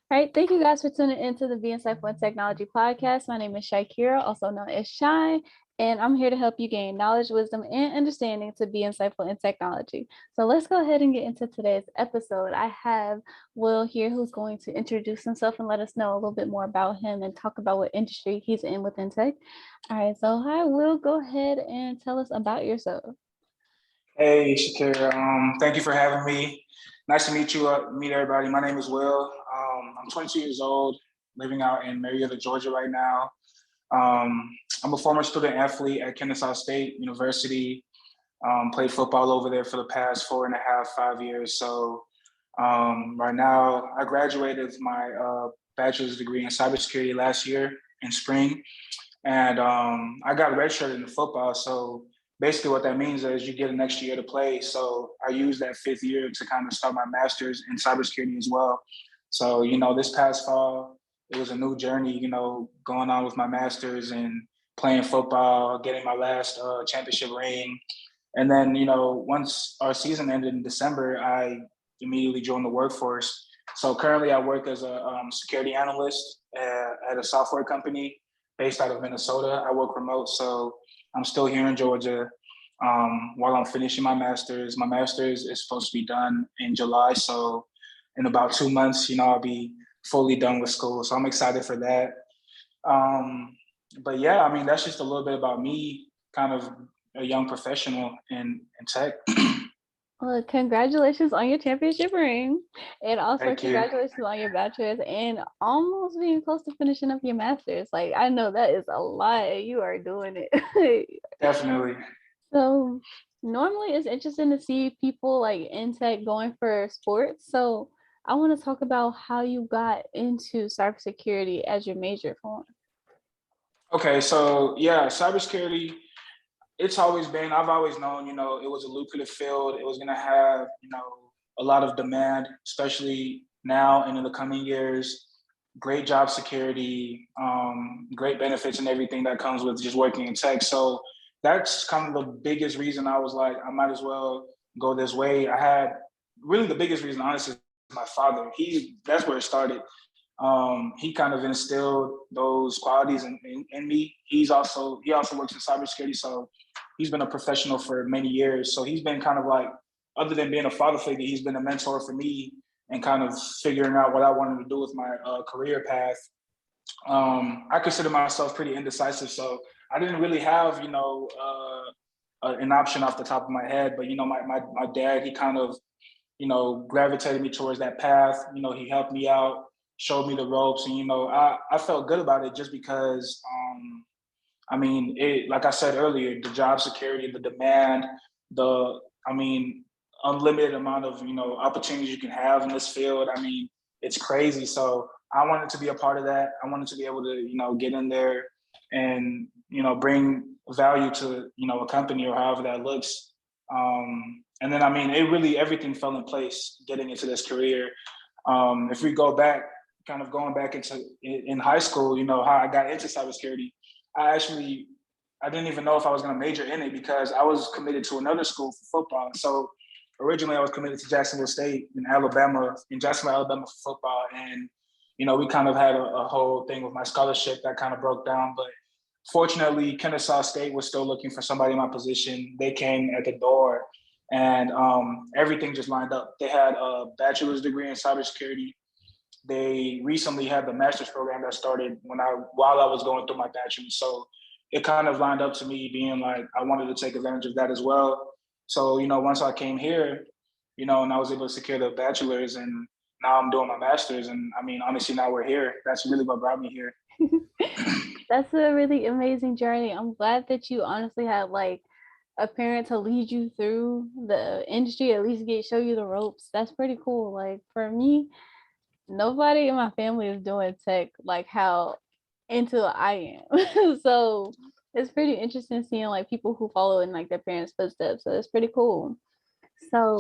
All right, thank you guys for tuning into the Be Insightful in Technology podcast. My name is Shakira, also known as Shy, and I'm here to help you gain knowledge, wisdom, and understanding to be insightful in technology. So let's go ahead and get into today's episode. I have Will here who's going to introduce himself and let us know a little bit more about him and talk about what industry he's in within tech. All right, so hi, Will, go ahead and tell us about yourself. Hey, Shakira. Thank you for having me. Nice to meet you. Meet everybody. My name is Will. I'm 22 years old, living out in Marietta, Georgia right now. I'm a former student athlete at Kennesaw State University. Played football over there for the past 4.5, 5 years. So right now, I graduated with my bachelor's degree in cybersecurity last year in spring, and I got redshirted in football. So basically what that means is you get an extra year to play. So I used that 5th year to kind of start my master's in cybersecurity as well. So, this past fall, it was a new journey, going on with my master's and playing football, getting my last championship ring. And then, once our season ended in December, I immediately joined the workforce. So currently I work as a security analyst at a software company based out of Minnesota. I work remote, so I'm still here in Georgia while I'm finishing my master's. My master's is supposed to be done in July, so in about 2 months, I'll be fully done with school. So I'm excited for that. But yeah, I mean, that's just a little bit about me, kind of a young professional in tech. Well, congratulations on your championship ring. And also Thank you. congratulations on your bachelor's and almost being close to finishing up your master's. Like I know that is a lot. You are doing it. Definitely. So normally it's interesting to see people like in tech going for sports. So I want to talk about how you got into cybersecurity as your major for one. Okay, so yeah, cybersecurity, I've always known, it was a lucrative field. It was going to have, a lot of demand, especially now and in the coming years. Great job security, great benefits and everything that comes with just working in tech. So that's kind of the biggest reason I was like, I might as well go this way. I had really the biggest reason, honestly, is my father. That's where it started. He kind of instilled those qualities in me. He also works in cybersecurity, so he's been a professional for many years. So he's been kind of like, other than being a father figure, he's been a mentor for me and kind of figuring out what I wanted to do with my career path. I consider myself pretty indecisive, so I didn't really have, an option off the top of my head. But my dad, he kind of, gravitated me towards that path. He helped me out, showed me the ropes, and I felt good about it just because. Like I said earlier, the job security, the demand, unlimited amount of, opportunities you can have in this field. I mean, it's crazy. So I wanted to be a part of that. I wanted to be able to, get in there and, bring value to, a company or however that looks. And then, everything fell in place getting into this career. If we go back, kind of going back into in high school, how I got into cybersecurity, I didn't even know if I was going to major in it because I was committed to another school for football. So originally I was committed to Jacksonville State in Jacksonville, Alabama for football. And, we kind of had a whole thing with my scholarship that kind of broke down. But fortunately, Kennesaw State was still looking for somebody in my position. They came at the door and everything just lined up. They had a bachelor's degree in cybersecurity. They recently had the master's program that started while I was going through my bachelor's. So it kind of lined up to me being like, I wanted to take advantage of that as well. So, once I came here, and I was able to secure the bachelor's and now I'm doing my master's. And honestly, now we're here. That's really what brought me here. That's a really amazing journey. I'm glad that you honestly had like a parent to lead you through the industry, at least show you the ropes. That's pretty cool. Like for me, nobody in my family is doing tech like how into I am. So it's pretty interesting seeing like people who follow in like their parents' footsteps. So it's pretty cool. So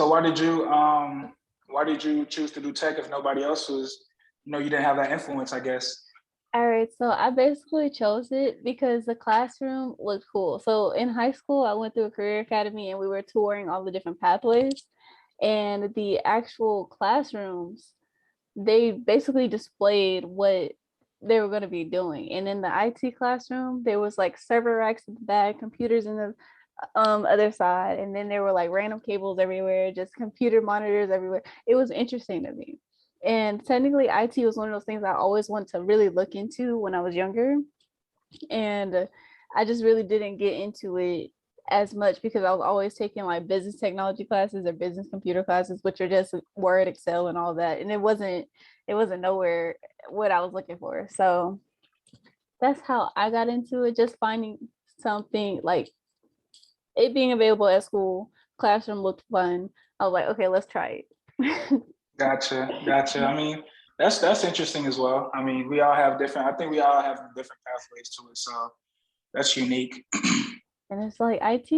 why did you choose to do tech if nobody else was, you didn't have that influence, I guess? all right, so I basically chose it because the classroom was cool. So in high school, I went through a career academy and we were touring all the different pathways. And the actual classrooms they basically displayed what they were going to be doing. And in the IT classroom, there was like server racks in the back, computers in the other side, and then there were like random cables everywhere, just computer monitors everywhere. It was interesting to me. And technically IT was one of those things I always wanted to really look into when I was younger. And I just really didn't get into it as much because I was always taking like business technology classes or business computer classes, which are just Word, Excel, and all that. And it wasn't nowhere what I was looking for. So that's how I got into it, just finding something like it being available at school. Classroom looked fun. I was like, okay, let's try it. Gotcha. I mean, that's interesting as well. I mean, we all have different. I think we all have different pathways to it, so that's unique. And it's like IT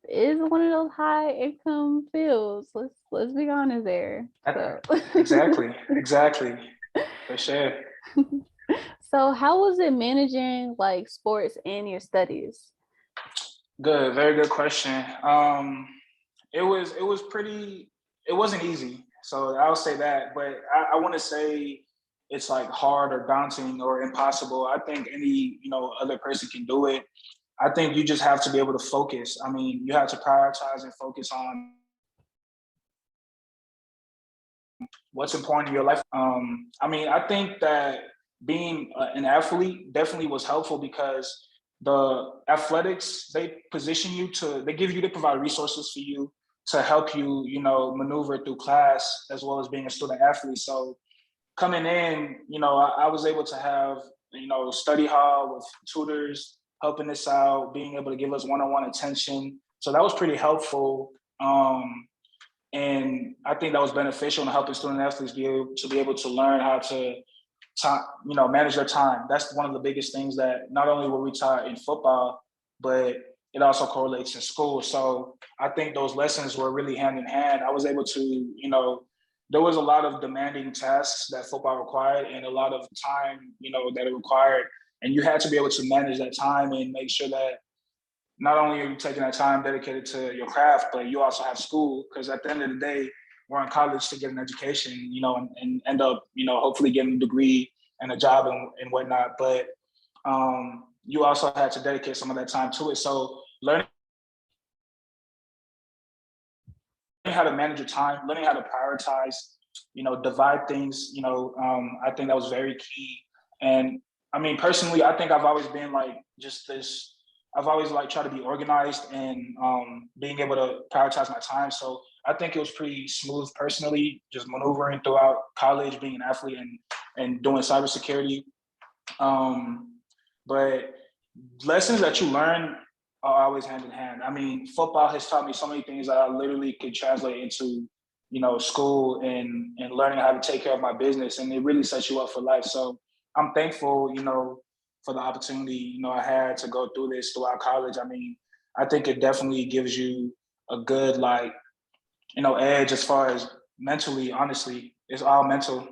is one of those high income fields. Let's be honest there. So Exactly, for sure. so how was it managing like sports and your studies? Good, very good question. It was pretty. It wasn't easy, so I'll say that. But I want to say it's like hard or daunting or impossible. I think any other person can do it. I think you just have to be able to focus. I mean, you have to prioritize and focus on what's important in your life. I mean, I think that being an athlete definitely was helpful because the athletics, they position you to, they provide resources for you to help you, maneuver through class as well as being a student athlete. So coming in, I was able to have, study hall with tutors helping us out, being able to give us one-on-one attention. So that was pretty helpful. And I think that was beneficial in helping student athletes be able to learn how to manage their time. That's one of the biggest things that not only were we taught in football, but it also correlates in school. So I think those lessons were really hand in hand. I was able to, there was a lot of demanding tasks that football required and a lot of time, that it required. And you had to be able to manage that time and make sure that not only are you taking that time dedicated to your craft, but you also have school. Because at the end of the day, we're in college to get an education, and end up, hopefully getting a degree and a job and whatnot. But you also had to dedicate some of that time to it. So learning how to manage your time, learning how to prioritize, divide things, I think that was very key. And I mean, personally, I think I've always been like just this, I've always like tried to be organized and being able to prioritize my time. So I think it was pretty smooth personally, just maneuvering throughout college, being an athlete and doing cybersecurity. But lessons that you learn are always hand in hand. I mean, football has taught me so many things that I literally could translate into, school and learning how to take care of my business. And it really sets you up for life. So I'm thankful, for the opportunity, I had to go through this throughout college. I mean, I think it definitely gives you a good, like, edge as far as mentally, honestly, it's all mental.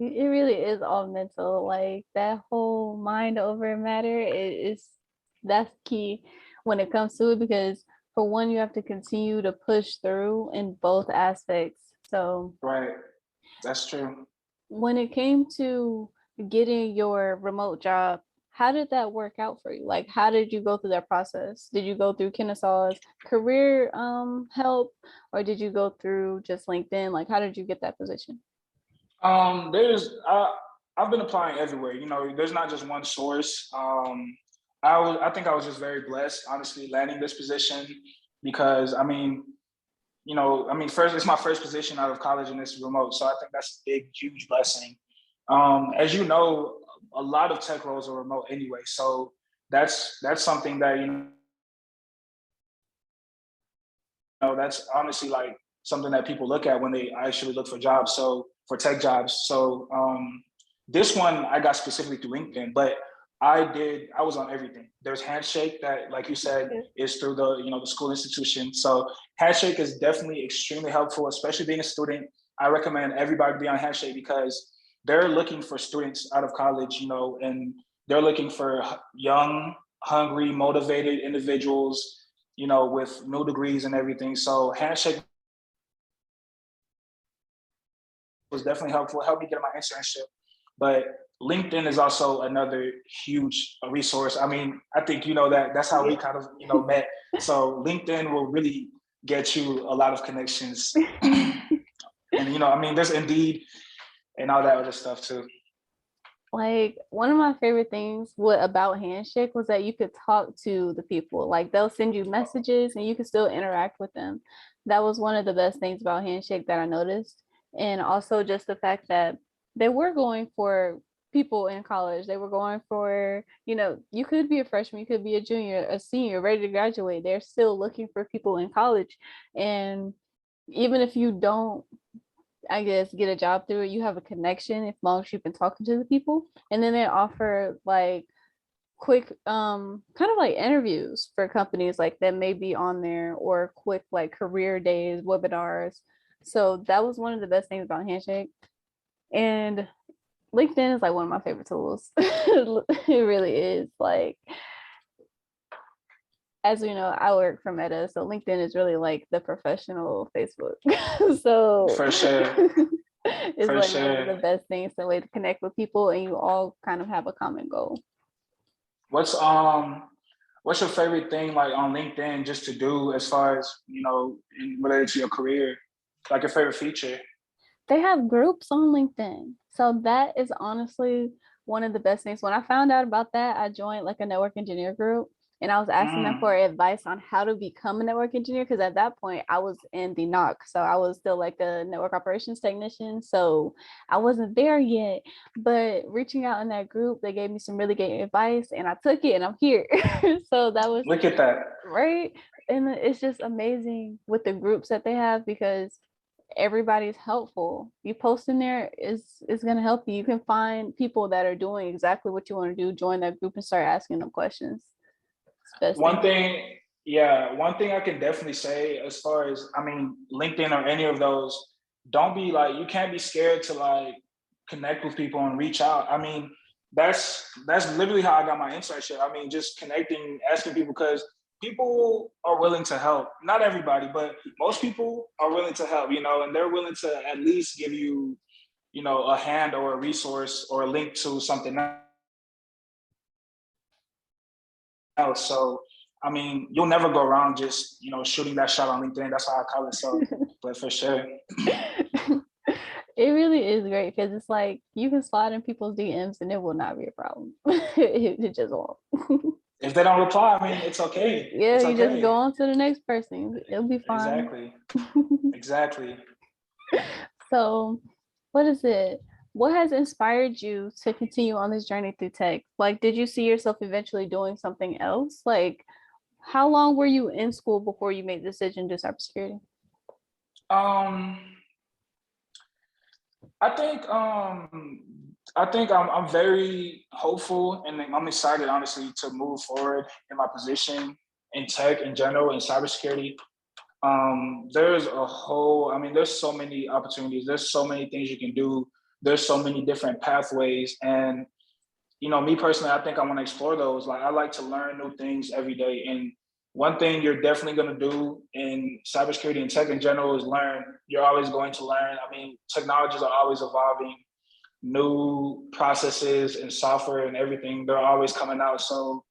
It really is all mental. Like that whole mind over matter is that's key when it comes to it because for one, you have to continue to push through in both aspects. So Right. That's true. when it came to getting your remote job, how did that work out for you? Like, how did you go through that process? Did you go through Kennesaw's career help, or did you go through just LinkedIn? Like, how did you get that position? I've been applying everywhere. There's not just one source. I think I was just very blessed, honestly, landing this position because first it's my first position out of college and it's remote, so I think that's a big, huge blessing. As you know, a lot of tech roles are remote anyway, so that's something that that's honestly like something that people look at when they actually look for jobs. So for tech jobs, so this one I got specifically through LinkedIn, but I was on everything. There's Handshake that, like you said, is through the school institution. So Handshake is definitely extremely helpful, especially being a student. I recommend everybody be on Handshake because they're looking for students out of college, and they're looking for young, hungry, motivated individuals, with new degrees and everything. So Handshake was definitely helpful, helped me get my internship. But LinkedIn is also another huge resource. I mean, I think you know that that's how we kind of met. So LinkedIn will really get you a lot of connections. And I mean, there's Indeed and all that other stuff too. Like one of my favorite things about Handshake was that you could talk to the people. Like they'll send you messages and you can still interact with them. That was one of the best things about Handshake that I noticed. And also just the fact that they were going for people in college. They were going for, you could be a freshman, you could be a junior, a senior, ready to graduate. They're still looking for people in college. And even if you don't, I guess, get a job through it, you have a connection as long as you've been talking to the people. And then they offer like quick kind of like interviews for companies like that may be on there, or quick like career days, webinars. So that was one of the best things about Handshake. And LinkedIn is like one of my favorite tools. It really is. Like, as we know, I work for Meta, so LinkedIn is really like the professional Facebook. So For sure. it's For like sure. one of the best things, the way to connect with people, and you all kind of have a common goal. What's your favorite thing like on LinkedIn just to do as far as related to your career? Like your favorite feature? They have groups on LinkedIn, so that is honestly one of the best things. When I found out about that, I joined like a network engineer group, and I was asking them for advice on how to become a network engineer, because at that point I was in the NOC, so I was still like a network operations technician, so I wasn't there yet. But reaching out in that group, they gave me some really great advice, and I took it, and I'm here. So that was, look at that, right? And it's just amazing with the groups that they have, because everybody's helpful. You post in there is going to help you. You can find people that are doing exactly what you want to do, join that group and start asking them questions. One thing I can definitely say, as far as, I mean, LinkedIn or any of those, don't be like, you can't be scared to like connect with people and reach out. I mean, that's literally how I got my internship. I mean, just connecting, asking people, because people are willing to help. Not everybody, but most people are willing to help, and they're willing to at least give you, a hand or a resource or a link to something else. So, I mean, you'll never go around just, shooting that shot on LinkedIn. That's how I call it. So, but for sure. It really is great, because it's like you can slide in people's DMs and it will not be a problem. It just won't. If they don't reply, I mean, it's okay. Yeah, it's you okay. just go on to the next person. It'll be fine. Exactly. Exactly. So, what is it? What has inspired you to continue on this journey through tech? Like, did you see yourself eventually doing something else? Like, how long were you in school before you made the decision to do cybersecurity? I think I'm very hopeful, and I'm excited, honestly, to move forward in my position in tech in general, in cybersecurity. There's so many opportunities. There's so many things you can do. There's so many different pathways. And, me personally, I think I want to explore those. Like, I like to learn new things every day. And one thing you're definitely going to do in cybersecurity and tech in general is learn. You're always going to learn. I mean, technologies are always evolving. New processes and software and everything, they're always coming out. So,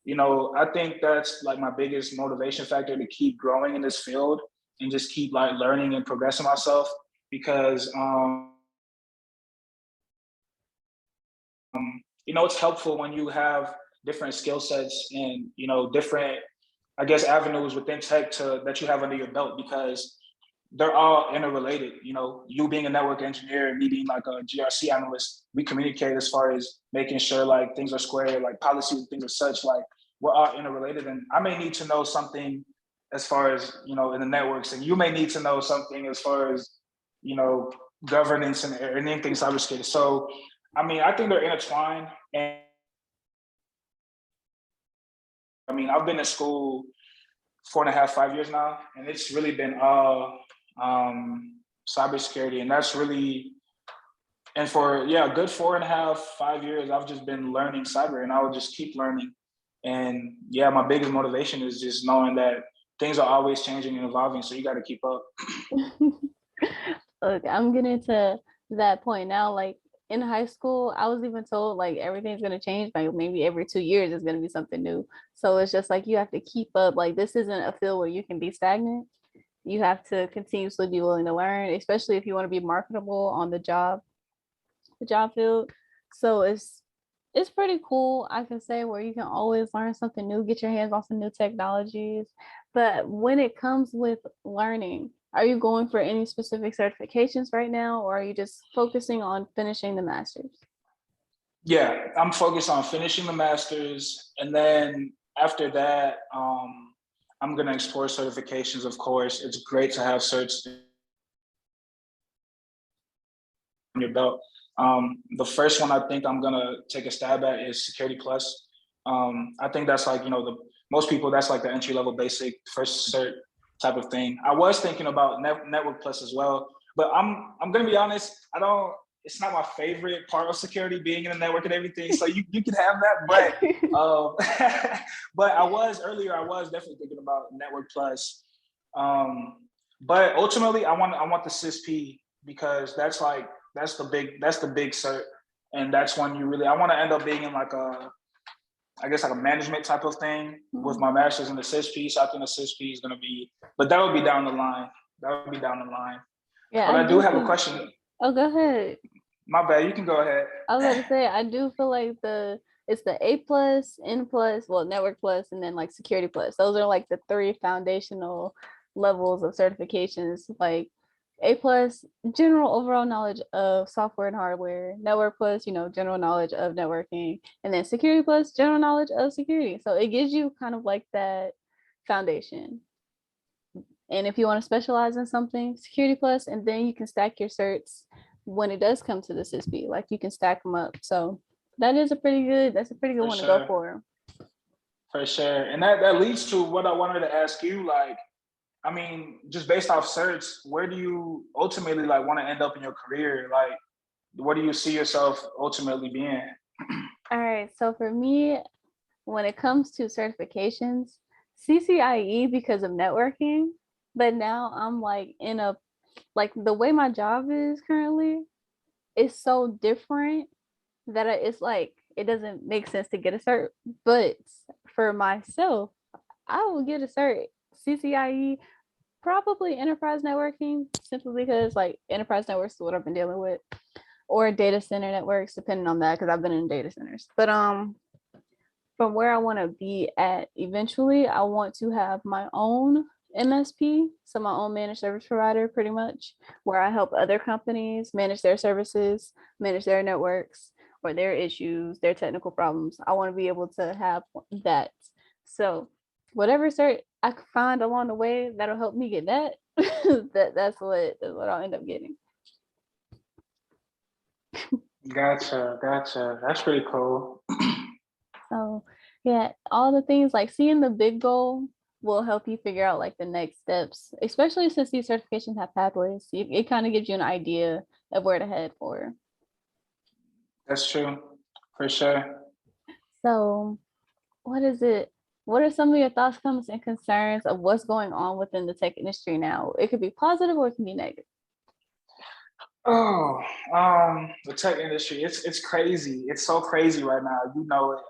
I think that's like my biggest motivation factor, to keep growing in this field and just keep like learning and progressing myself, because it's helpful when you have different skill sets and different, I guess, avenues within tech that you have under your belt, because they're all interrelated. You being a network engineer, me being like a GRC analyst, we communicate as far as making sure like things are square, like policies and things as such. Like, we're all interrelated, and I may need to know something as far as in the networks, and you may need to know something as far as governance and anything cybersecurity. So, I mean, I think they're intertwined. And I mean, I've been in school 4.5, 5 years now, and it's really been all cybersecurity, and that's really, and for a good 4.5, 5 years, I've just been learning cyber, and I will just keep learning. And my biggest motivation is just knowing that things are always changing and evolving, so you got to keep up. Look, I'm getting to that point now. Like in high school, I was even told like everything's gonna change. Like maybe every 2 years is gonna be something new. So it's just like you have to keep up. Like this isn't a field where you can be stagnant. You have to continuously be willing to learn, especially if you want to be marketable on the job field. So it's pretty cool, I can say, where you can always learn something new, get your hands on some new technologies. But when it comes with learning, are you going for any specific certifications right now, or are you just focusing on finishing the master's? Yeah, I'm focused on finishing the master's, and then after that, I'm gonna explore certifications. Of course, it's great to have certs on your belt. The first one I think I'm gonna take a stab at is Security Plus. I think that's like, the most people, that's like the entry level basic first cert type of thing. I was thinking about Network Plus as well, but I'm gonna be honest, I don't. It's not my favorite part of security, being in the network and everything. So you can have that, but I was definitely thinking about Network Plus. But ultimately, I want the CISP, because that's the big cert, and that's when I want to end up being in like I guess like a management type of thing with my master's in the CISP. So I think the CISP is going to be, but that would be down the line. That would be down the line. Yeah, But I I do do have a think. question. Oh, go ahead. My bad. You can go ahead. I was about to say I do feel like it's the A plus, N plus, well, Network Plus, and then like Security Plus. Those are like the three foundational levels of certifications. Like A plus, general overall knowledge of software and hardware. Network Plus, general knowledge of networking, and then Security Plus, general knowledge of security. So it gives you kind of like that foundation. And if you want to specialize in something, Security Plus, and then you can stack your certs when it does come to the CISP. Like you can stack them up. So that's a pretty good For one to go sure. for. For sure. And that leads to what I wanted to ask you. Like, I mean, just based off certs, where do you ultimately like want to end up in your career? Like, what do you see yourself ultimately being? All right. So for me, when it comes to certifications, CCIE because of networking, but now I'm like like the way my job is currently is so different that it's like it doesn't make sense to get a cert. But for myself, I will get a cert. CCIE, probably enterprise networking, simply because like enterprise networks is what I've been dealing with, or data center networks, depending on that, because I've been in data centers. But from where I want to be at eventually, I want to have my own MSP, so my own managed service provider, pretty much, where I help other companies manage their services, manage their networks, or their issues, their technical problems. I want to be able to have that. So, whatever cert I could find along the way that'll help me get that, that's what I'll end up getting. Gotcha, gotcha. That's pretty cool. So yeah, all the things like seeing the big goal will help you figure out like the next steps, especially since these certifications have pathways. It kind of gives you an idea of where to head for. That's true, for sure. So what is it? What are some of your thoughts, comments, and concerns of what's going on within the tech industry now? It could be positive or it can be negative. Oh, the tech industry, it's crazy. It's so crazy right now. You know it.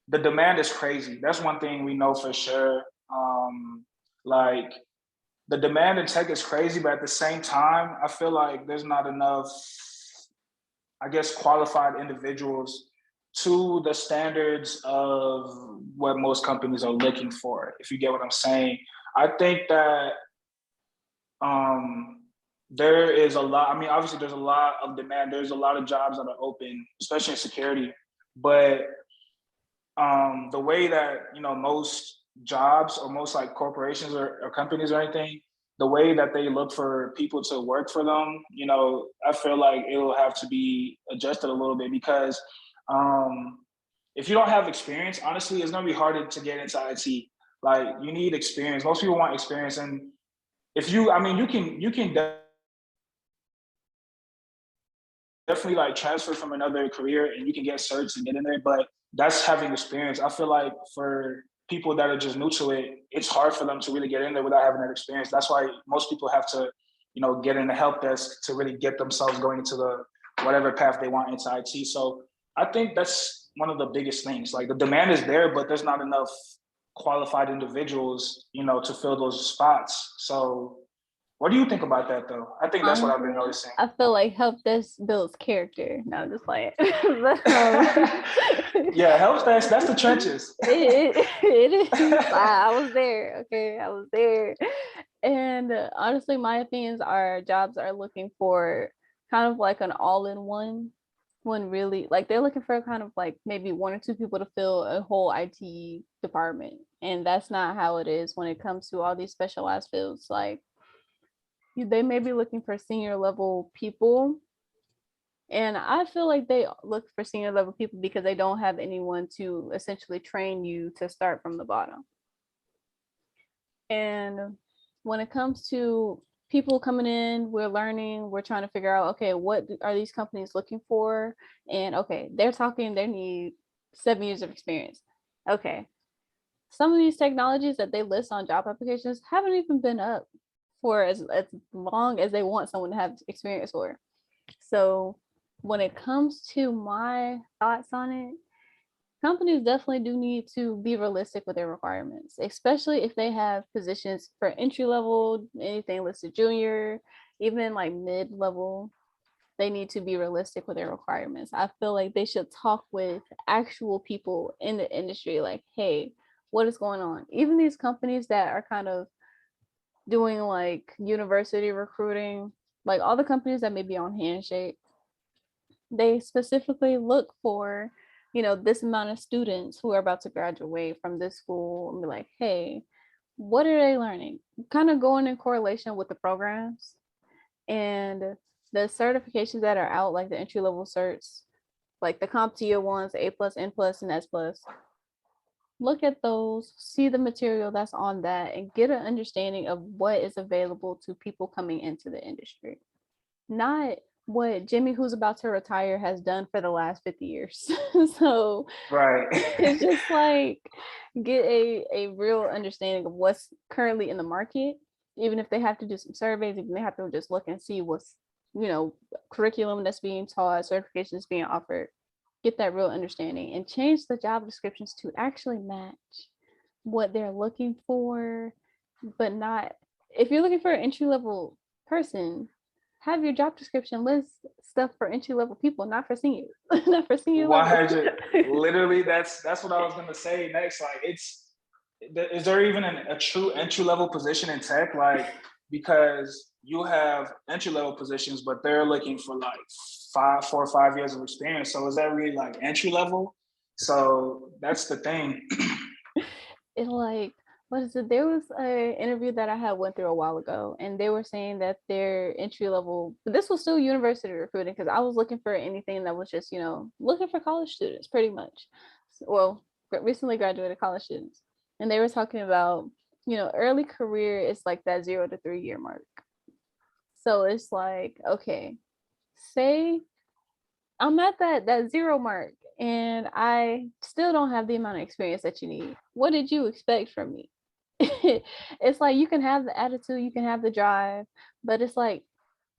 The demand is crazy. That's one thing we know for sure. Like the demand in tech is crazy, but at the same time, I feel like there's not enough, I guess, qualified individuals to the standards of what most companies are looking for, if you get what I'm saying. I think that there is a lot, I mean, obviously there's a lot of demand. There's a lot of jobs that are open, especially in security. But the way that, most jobs or most like corporations or companies or anything, the way that they look for people to work for them, I feel like it'll have to be adjusted a little bit, because if you don't have experience, honestly, it's gonna be harder to get into IT. Like you need experience. Most people want experience, and if you, I mean, you can definitely like transfer from another career and you can get certs and get in there, but that's having experience. I feel like for people that are just new to it, it's hard for them to really get in there without having that experience. That's why most people have to get in the help desk to really get themselves going into the whatever path they want into IT. So I think that's one of the biggest things. Like the demand is there, but there's not enough qualified individuals, to fill those spots. So what do you think about that though? I think that's what I've been Honestly, noticing. I feel like help desk builds character. No, I'm just playing. Yeah, help desk, that's the trenches. It is. I was there. Okay, I was there. And honestly, my opinions are jobs are looking for kind of like an all-in-one, when really like they're looking for kind of like maybe one or two people to fill a whole IT department. And that's not how it is when it comes to all these specialized fields. Like they may be looking for senior level people, and I feel like they look for senior level people because they don't have anyone to essentially train you to start from the bottom. And when it comes to people coming in, we're learning, we're trying to figure out, okay, what are these companies looking for? And okay, they're talking, they need 7 years of experience. Okay, some of these technologies that they list on job applications haven't even been up for as long as they want someone to have experience for. So when it comes to my thoughts on it, companies definitely do need to be realistic with their requirements, especially if they have positions for entry level, anything listed junior, even like mid level. They need to be realistic with their requirements. I feel like they should talk with actual people in the industry, like, hey, what is going on? Even these companies that are kind of doing like university recruiting, like all the companies that may be on Handshake, they specifically look for, this amount of students who are about to graduate from this school and be like, hey, what are they learning? Kind of going in correlation with the programs and the certifications that are out, like the entry level certs, like the CompTIA ones, A plus, N plus, and S plus. Look at those, see the material that's on that, and get an understanding of what is available to people coming into the industry. Not what Jimmy, who's about to retire, has done for the last 50 years. So Right. it's just like get a real understanding of what's currently in the market, even if they have to do some surveys, even they have to just look and see what's, curriculum that's being taught, certifications being offered, get that real understanding and change the job descriptions to actually match what they're looking for, but not, if you're looking for an entry level person, have your job description list stuff for entry level people, not for seniors, not for senior level. 100. Literally, that's what I was gonna say next. Like, is there even a true entry level position in tech? Like, because you have entry level positions, but they're looking for like 4 or 5 years of experience. So is that really like entry level? So that's the thing. It like, what is it? There was a interview that I had went through a while ago, and they were saying that their entry level, but this was still university recruiting because I was looking for anything that was just, looking for college students pretty much. Well, recently graduated college students. And they were talking about, early career is like that 0 to 3 year mark. So it's like, okay, say I'm at that zero mark and I still don't have the amount of experience that you need. What did you expect from me? It's like you can have the attitude, you can have the drive, but it's like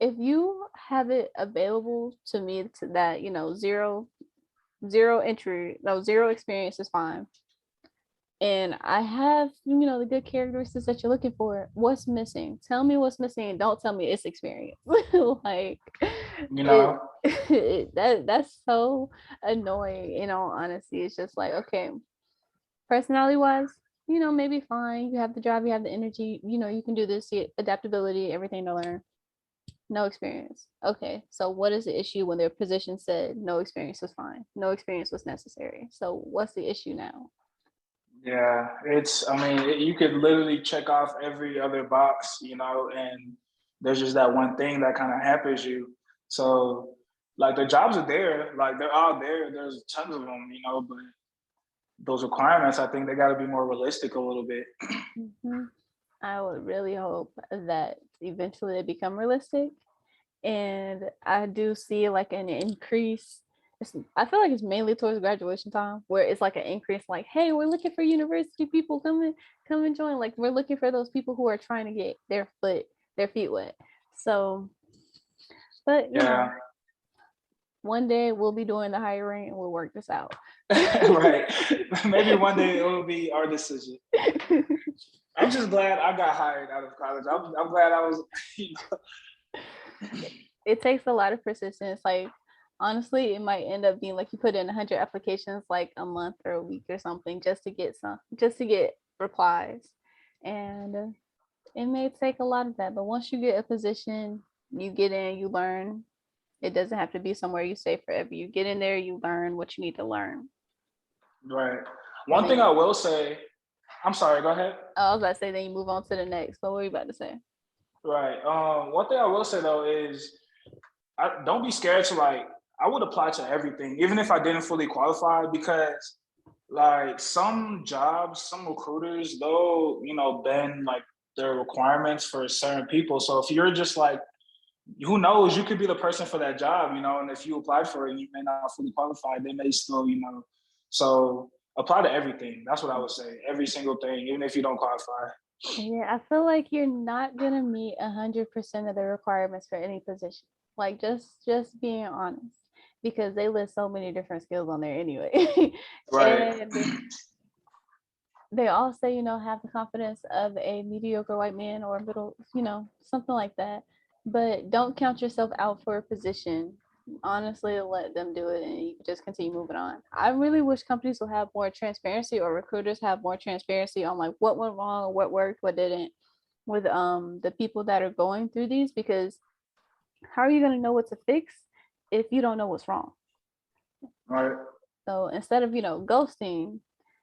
if you have it available to me to that, zero entry, no, zero experience is fine. And I have, the good characteristics that you're looking for. What's missing? Tell me what's missing. Don't tell me it's experience. Like You it, know, that's so annoying. In all honesty, it's just like, okay, personality wise, maybe fine. You have the drive, you have the energy. You can do this. Adaptability, everything to learn. No experience. Okay, so what is the issue when their position said no experience was fine, no experience was necessary? So what's the issue now? yeah, I mean, you could literally check off every other box, and there's just that one thing that kind of hampers you. So, like, the jobs are there, like, they're out there, there's tons of them, but those requirements, I think they got to be more realistic a little bit. Mhm. I would really hope that eventually they become realistic. And I do see like an increase. I feel like it's mainly towards graduation time where it's like an increase, like, hey, we're looking for university people, come and join. Like we're looking for those people who are trying to get their feet wet. So, but Yeah. one day we'll be doing the hiring and we'll work this out. Right. Maybe one day it will be our decision. I'm just glad I got hired out of college. I'm glad I was, you It takes a lot of persistence. Like, honestly, it might end up being like you put in 100 applications like a month or a week or something just to get replies. And it may take a lot of that, but once you get a position, you get in, you learn. It doesn't have to be somewhere you stay forever. You get in there, you learn what you need to learn. right. And One thing then, I will say, I'm sorry, go ahead. I was about to say, then you move on to the next. But what were you about to say? Right. One thing I will say though is don't be scared to like, I would apply to everything, even if I didn't fully qualify, because like some jobs, some recruiters, they'll, bend like their requirements for certain people. So if you're just like, who knows, you could be the person for that job, and if you applied for it and you may not fully qualify, they may still, so apply to everything. That's what I would say. Every single thing, even if you don't qualify. Yeah, I feel like you're not gonna meet 100% of the requirements for any position. Like just being honest, because they list so many different skills on there anyway. Right. And they all say, have the confidence of a mediocre white man or middle, something like that. But don't count yourself out for a position. Honestly, let them do it and you just continue moving on. I really wish companies will have more transparency or recruiters have more transparency on like what went wrong, what worked, what didn't with the people that are going through these, because how are you going to know what to fix if you don't know what's wrong? Right. So instead of, ghosting,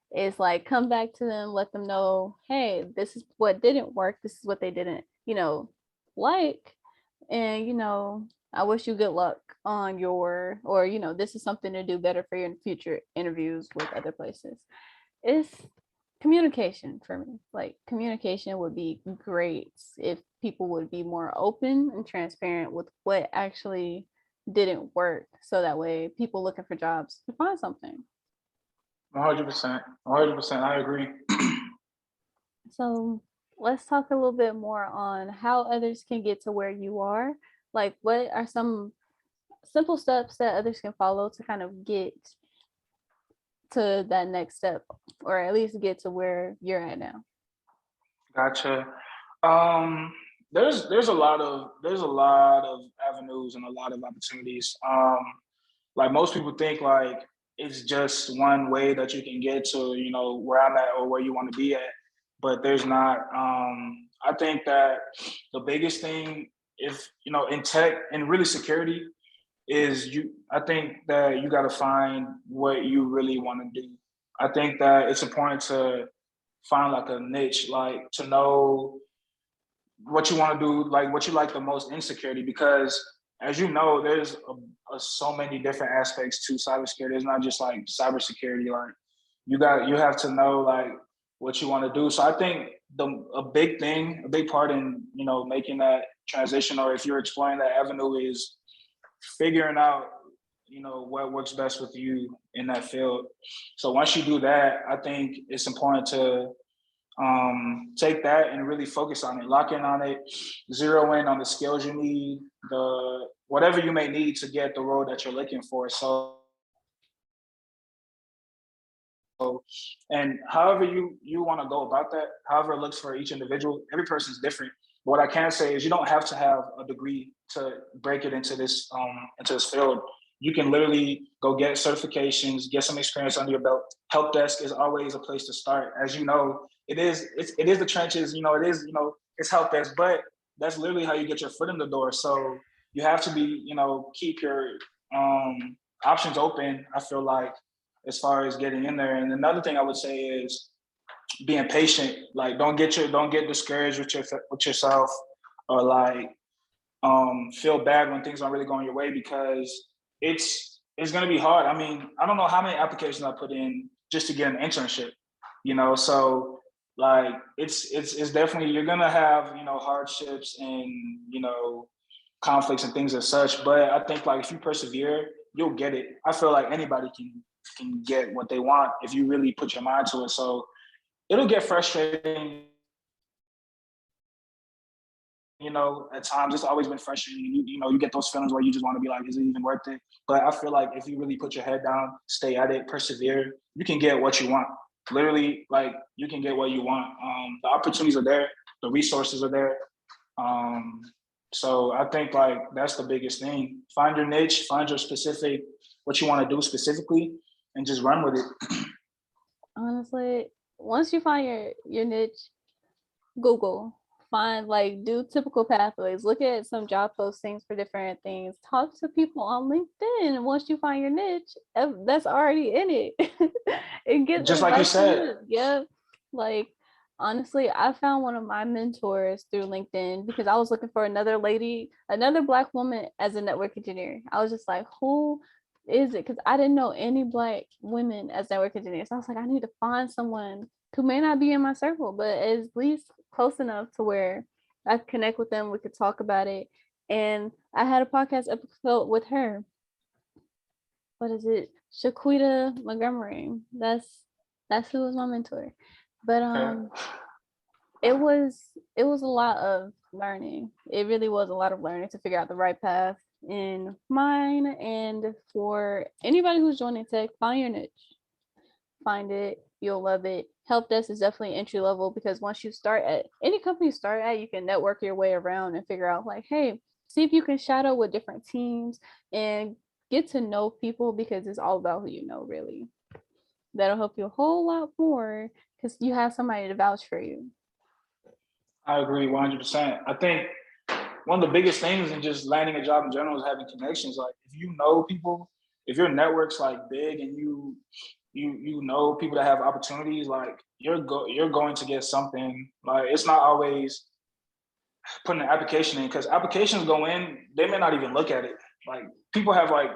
it's like come back to them, let them know, hey, this is what didn't work, this is what they didn't, like, and I wish you good luck on your, or this is something to do better for your future interviews with other places. It's communication for me. Like communication would be great if people would be more open and transparent with what actually didn't work, so that way people looking for jobs can find something. 100%. 100%. I agree. So let's talk a little bit more on how others can get to where you are. Like, what are some simple steps that others can follow to kind of get to that next step, or at least get to where you're at now? Gotcha. Um, there's a lot of avenues and a lot of opportunities. Like most people think like it's just one way that you can get to, where I'm at or where you want to be at, but there's not. I think that the biggest thing, if in tech and really security, is I think that you got to find what you really want to do. I think that it's important to find like a niche, like to know what you want to do, like what you like the most in security, because as you know, there's so many different aspects to cybersecurity. It's not just like cybersecurity. Like you have to know like what you want to do. So I think a big thing, a big part in making that transition, or if you're exploring that avenue, is figuring out what works best with you in that field. So once you do that, I think it's important to take that and really focus on it, lock in on it, zero in on the skills you need, the whatever you may need to get the role that you're looking for. So, and however you want to go about that, however it looks for each individual, every person's different. But what I can say is you don't have to have a degree to break it into this field. You can literally go get certifications, get some experience under your belt. Help desk is always a place to start. As you know, it is the trenches, it's help desk, but that's literally how you get your foot in the door. So you have to be, keep your options open, I feel like, as far as getting in there. And another thing I would say is being patient. Like don't get discouraged with yourself, or like feel bad when things aren't really going your way, because it's going to be hard. I mean, I don't know how many applications I put in just to get an internship, so like it's definitely, you're going to have hardships and conflicts and things as such, but I think like if you persevere, you'll get it. I feel like anybody can get what they want if you really put your mind to it. So it'll get frustrating you know, at times it's always been frustrating. You know, you get those feelings where you just want to be like, is it even worth it? But I feel like if you really put your head down, stay at it, persevere, you can get what you want. Literally, like you can get what you want. The opportunities are there, the resources are there. Um, so I think like that's the biggest thing. Find your niche, find your specific, what you want to do specifically, and just run with it. Honestly, once you find your niche, Google, find like do typical pathways, look at some job postings for different things, talk to people on LinkedIn. Once you find your niche, that's already in it. And get Just like you advice from said, them. Yeah. Like honestly, I found one of my mentors through LinkedIn because I was looking for another lady, another Black woman as a network engineer. I was just like, who is it? Because I didn't know any Black women as network engineers. So I was like, I need to find someone who may not be in my circle, but at least close enough to where I could connect with them. We could talk about it. And I had a podcast episode with her. What is it? Shaquita Montgomery. That's who was my mentor. But okay. it was a lot of learning. It really was a lot of learning to figure out the right path in mine. And for anybody who's joining tech, find your niche, find it, you'll love it. Help desk is definitely entry level because once you start at any company you start at, you can network your way around and figure out like, hey, see if you can shadow with different teams and get to know people because it's all about who you know, really. That'll help you a whole lot more because you have somebody to vouch for you. I agree 100%. I think one of the biggest things in just landing a job in general is having connections. Like if you know people, if your network's like big and you know people that have opportunities, like you're going to get something. Like it's not always putting an application in because applications go in, they may not even look at it. Like people have like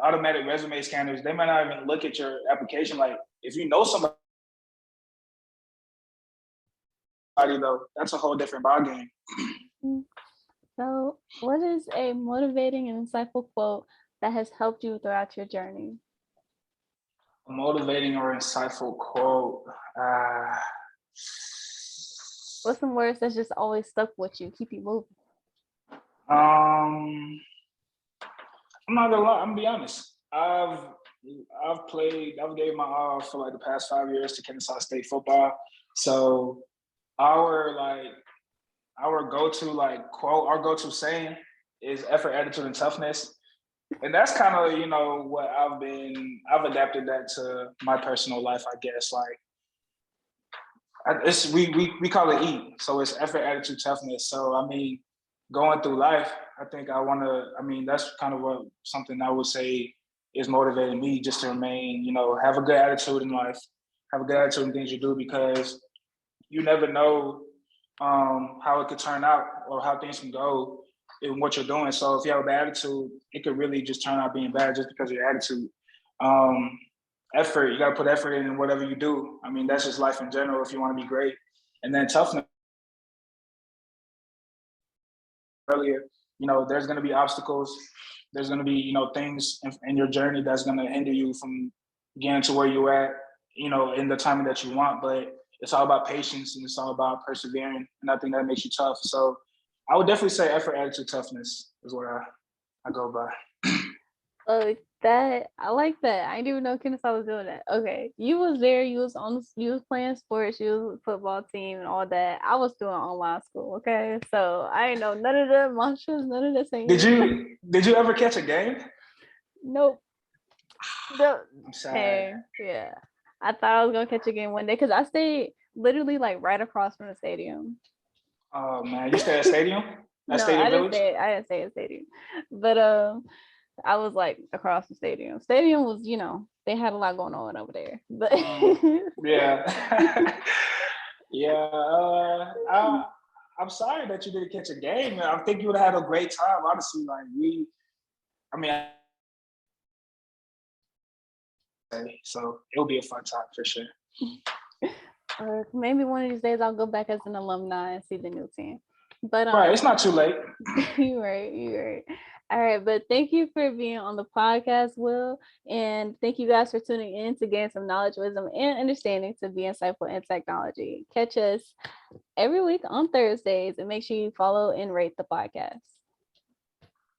automatic resume scanners, they might not even look at your application. Like if you know somebody though, that's a whole different ballgame. So, what is a motivating and insightful quote that has helped you throughout your journey? A motivating or insightful quote. What's some words that's just always stuck with you, keep you moving? Um, I'm not gonna lie. I'm gonna be honest. I've gave my all for like the past 5 years to Kennesaw State football. So our like our go-to like quote, our go-to saying is effort, attitude, and toughness. And that's kind of, you know, what I've adapted that to my personal life, I guess. Like it's we call it EAT. So it's effort, attitude, toughness. So I mean, going through life, I think I mean, that's kind of what something I would say is motivating me just to remain, you know, have a good attitude in life, have a good attitude in things you do because you never know how it could turn out or how things can go in what you're doing. So if you have a bad attitude, it could really just turn out being bad just because of your attitude. Um, Effort, you got to put effort in whatever you do. I mean, that's just life in general if you want to be great. And then toughness, earlier, you know, there's going to be obstacles. There's going to be, you know, things in your journey that's going to hinder you from getting to where you're at, you know, in the timing that you want. But it's all about patience and it's all about persevering. And I think that makes you tough. So I would definitely say effort, attitude, toughness is what I go by. Oh, that I like that. I didn't even know Kennesaw was doing that. Okay, you was there. You was playing sports. You was football team and all that. I was doing online school. Okay, so I ain't know none of the mantras, none of the Did saying. you ever catch a game? Nope. No. I'm sad. Hey, yeah. I thought I was gonna catch a game one day because I stayed literally like right across from the stadium. Oh man, you stay at stadium? At No, Stadium Village? I didn't stay at stadium, but I was like across the stadium. Stadium was, they had a lot going on over there. But Yeah. Yeah. I'm sorry that you didn't catch a game. I think you would have had a great time. Honestly, like I mean, so it'll be a fun time for sure. Maybe one of these days I'll go back as an alumni and see the new team. But Right, it's not too late. you're right. All right, but thank you for being on the podcast, Will. And thank you guys for tuning in to gain some knowledge, wisdom, and understanding to be insightful in technology. Catch us every week on Thursdays and make sure you follow and rate the podcast.